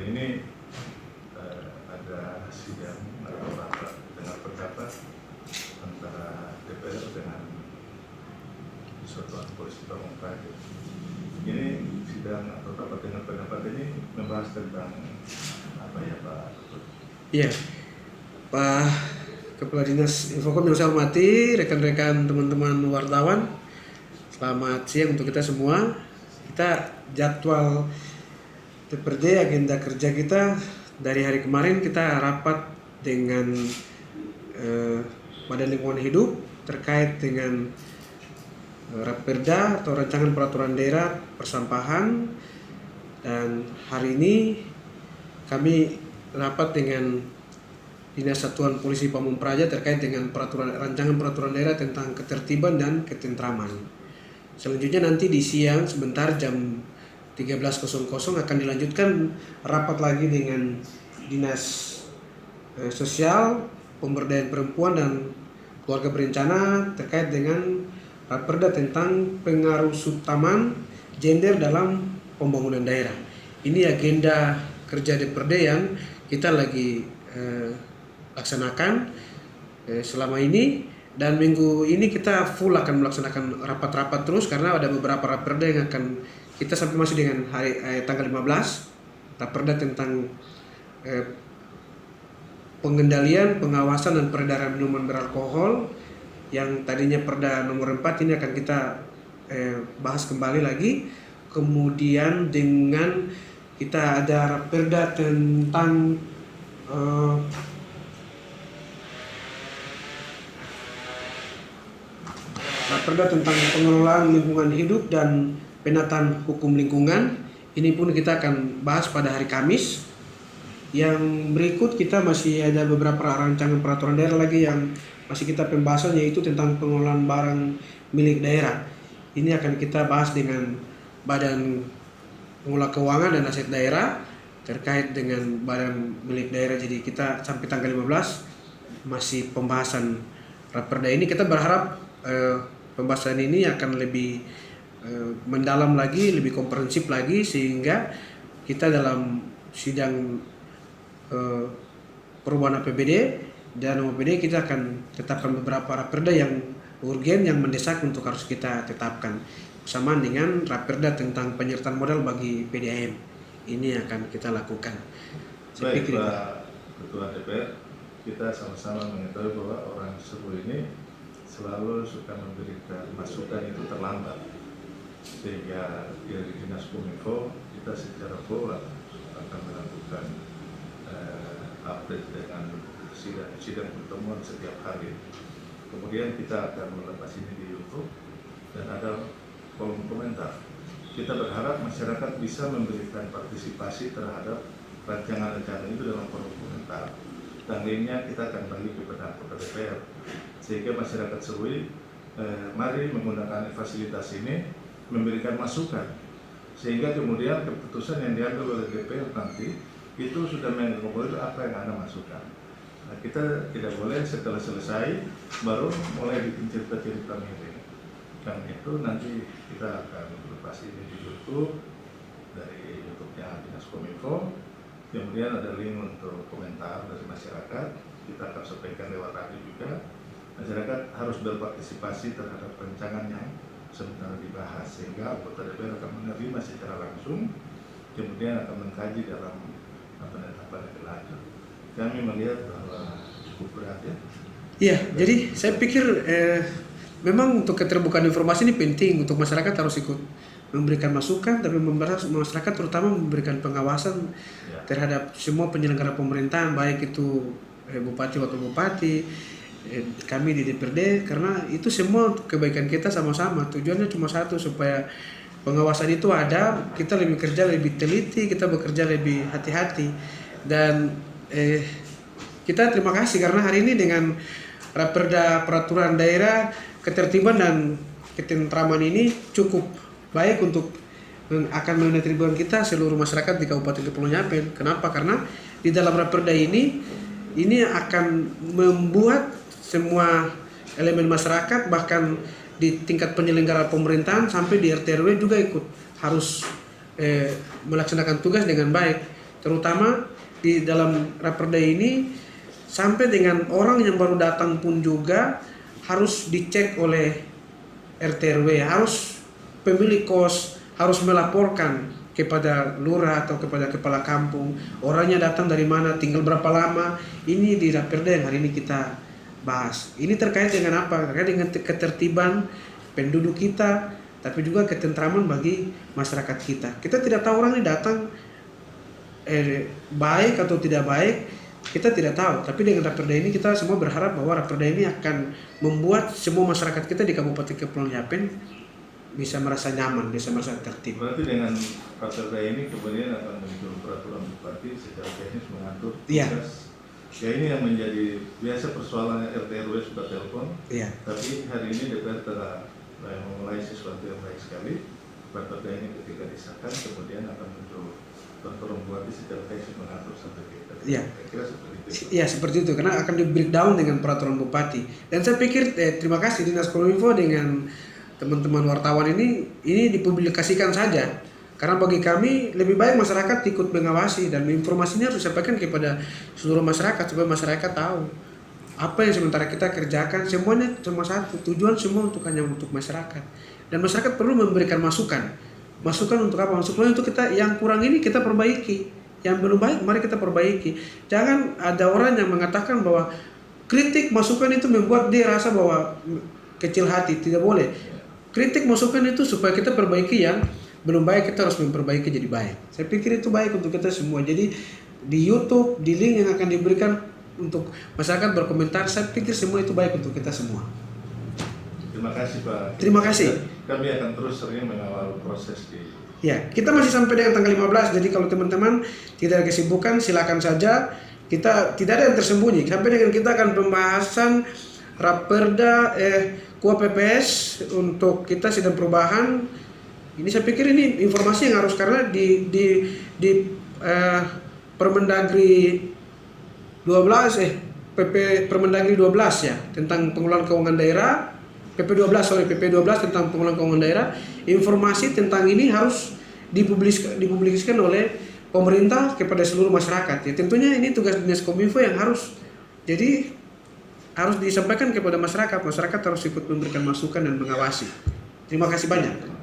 ini ada sidang atau rapat dengar pendapat antara DPR dengan Satuan Polisi Pamung Praja. Ini sidang atau rapat dengar pendapat ini membahas tentang apa ya Pak? Iya, Pak Kepala Dinas Infokom yang saya hormati, rekan-rekan teman-teman wartawan, selamat siang untuk kita semua. Kita jadwal DPRD, agenda kerja kita dari hari kemarin kita rapat dengan Badan Lingkungan Hidup terkait dengan Raperda atau Rancangan Peraturan Daerah Persampahan, dan hari ini kami rapat dengan Dinas Satuan Polisi Pamung Praja terkait dengan rancangan peraturan daerah tentang ketertiban dan ketentraman. Selanjutnya nanti di siang sebentar jam 13.00 akan dilanjutkan rapat lagi dengan Dinas Sosial, Pemberdayaan Perempuan dan Keluarga Berencana terkait dengan Raperda tentang pengaruh subtaman gender dalam pembangunan daerah. Ini agenda kerja DPRD yang kita lagi laksanakan selama ini, dan minggu ini kita full akan melaksanakan rapat-rapat terus karena ada beberapa Raperda yang akan kita sampai masuk dengan tanggal 15, Raperda tentang pengendalian, pengawasan dan peredaran minuman beralkohol yang tadinya Perda nomor 4 ini akan kita bahas kembali lagi. Kemudian dengan kita ada Raperda tentang Raperda tentang pengelolaan lingkungan hidup dan penataan hukum lingkungan. Ini pun kita akan bahas pada hari Kamis. Yang berikut kita masih ada beberapa rancangan peraturan daerah lagi yang masih kita pembahasan, yaitu tentang pengelolaan barang milik daerah. Ini akan kita bahas dengan Badan Pengelola Keuangan dan Aset Daerah terkait dengan barang milik daerah. Jadi kita sampai tanggal 15 masih pembahasan Raperda ini. Kita berharap pembahasan ini akan lebih mendalam lagi, lebih komprehensif lagi, sehingga kita dalam sidang perubahan APBD dan OPD kita akan tetapkan beberapa Raperda yang urgen, yang mendesak untuk harus kita tetapkan bersamaan dengan Raperda tentang penyertaan modal bagi PDAM. Ini akan kita lakukan. Baik Pak Ketua DPR, kita sama-sama mengetahui bahwa orang seru ini selalu suka memberikan masukan itu terlambat, sehingga dari Dinas Kominfo kita secara full akan melakukan update dengan sidang pertemuan setiap hari. Kemudian kita akan melepas ini di YouTube dan ada kolom komentar. Kita berharap masyarakat bisa memberikan partisipasi terhadap rancangan-rancangan itu dalam kolom komentar, dan linknya kita akan bagi kepada anggota DPR, sehingga masyarakat Serui mari menggunakan fasilitas ini memberikan masukan, sehingga kemudian keputusan yang diambil oleh DPR nanti itu sudah mengakomodir apa yang Anda masukkan. Nah, kita tidak boleh setelah selesai baru mulai bikin cerita-cerita miring. Karena itu nanti kita akan lepas ini di YouTube, dari YouTube-nya Dinas Kominfo. Kemudian ada link untuk komentar dari masyarakat. Kita akan sampaikan lewat radio juga. Masyarakat harus berpartisipasi terhadap rancangan yang sebentar dibahas, sehingga anggota DPR akan menerima secara langsung, kemudian akan mengkaji dalam penetapan lebih lanjut. Kami melihat bahwa cukup berat ya. Iya, jadi saya pikir memang untuk keterbukaan informasi ini penting, untuk masyarakat harus ikut memberikan masukan, tapi masyarakat terutama memberikan pengawasan terhadap semua penyelenggara pemerintahan, baik itu bupati, wakil bupati, kami di DPRD, karena itu semua kebaikan kita sama-sama. Tujuannya cuma satu, supaya pengawasan itu ada, kita lebih kerja lebih teliti, kita bekerja lebih hati-hati. Dan kita terima kasih karena hari ini dengan Raperda Peraturan Daerah Ketertiban dan Ketentraman ini cukup baik untuk akan menertibkan kita seluruh masyarakat di Kabupaten Kepulauan Yapen. Kenapa? Karena di dalam Raperda ini akan membuat semua elemen masyarakat, bahkan di tingkat penyelenggara pemerintahan sampai di RT RW juga ikut harus melaksanakan tugas dengan baik. terutama di dalam Raperda ini sampai dengan orang yang baru datang pun juga harus dicek oleh RT RW, harus pemilik kos harus melaporkan kepada lurah atau kepada kepala kampung orangnya datang dari mana, tinggal berapa lama. Ini di Raperda yang hari ini kita bahas. Ini terkait dengan apa? Terkait dengan ketertiban penduduk kita, tapi juga ketentraman bagi masyarakat kita. Kita tidak tahu orang ini datang baik atau tidak baik, kita tidak tahu. Tapi dengan Raperda ini kita semua berharap bahwa Raperda ini akan membuat semua masyarakat kita di Kabupaten Kepulauan Yapen bisa merasa nyaman, bisa merasa tertib. Berarti dengan Raperda ini kemudian akan muncul peraturan bupati secara teknis mengatur Iya. tugas. Ya ini yang menjadi biasa persoalannya RT RW sudah telepon. Iya. Tapi hari ini DPR telah memulai sesuatu yang baik sekali. Raperda ini ketika disahkan kemudian akan muncul peraturan bupati secara teknis mengatur sampai kita. Iya. Saya kira seperti itu. Ya seperti itu, karena akan di breakdown dengan peraturan bupati. Dan saya pikir terima kasih Dinas Kominfo dengan teman-teman wartawan ini dipublikasikan saja. Karena bagi kami lebih baik masyarakat ikut mengawasi dan informasinya harus disampaikan kepada seluruh masyarakat supaya masyarakat tahu apa yang sementara kita kerjakan. Semuanya cuma satu, tujuan semua hanya untuk masyarakat. Dan masyarakat perlu memberikan masukan. Masukan untuk apa? Masukan untuk kita yang kurang ini kita perbaiki. Yang belum baik mari kita perbaiki. Jangan ada orang yang mengatakan bahwa kritik masukan itu membuat dia rasa bahwa kecil hati. Tidak boleh. Kritik masukan itu supaya kita perbaiki yang belum baik, kita harus memperbaiki jadi baik. Saya pikir itu baik untuk kita semua. Jadi di YouTube, di link yang akan diberikan untuk masyarakat berkomentar, saya pikir semua itu baik untuk kita semua. Terima kasih Pak. Terima kasih. Kami akan terus sering mengawal proses di. Ya, kita masih sampai dengan tanggal 15. Jadi kalau teman-teman tidak ada kesibukan, silakan saja. Kita tidak ada yang tersembunyi. Sampai dengan kita akan pembahasan Raperda KUA PPS untuk kita sidang perubahan. Ini saya pikir ini informasi yang harus, karena di Permendagri 12 PP Permendagri 12 ya tentang pengelolaan keuangan daerah, PP 12 tentang pengelolaan keuangan daerah, informasi tentang ini harus dipublikasikan oleh pemerintah kepada seluruh masyarakat. Ya tentunya ini tugas Dinas Kominfo yang harus disampaikan kepada masyarakat. Masyarakat harus ikut memberikan masukan dan mengawasi. Terima kasih banyak.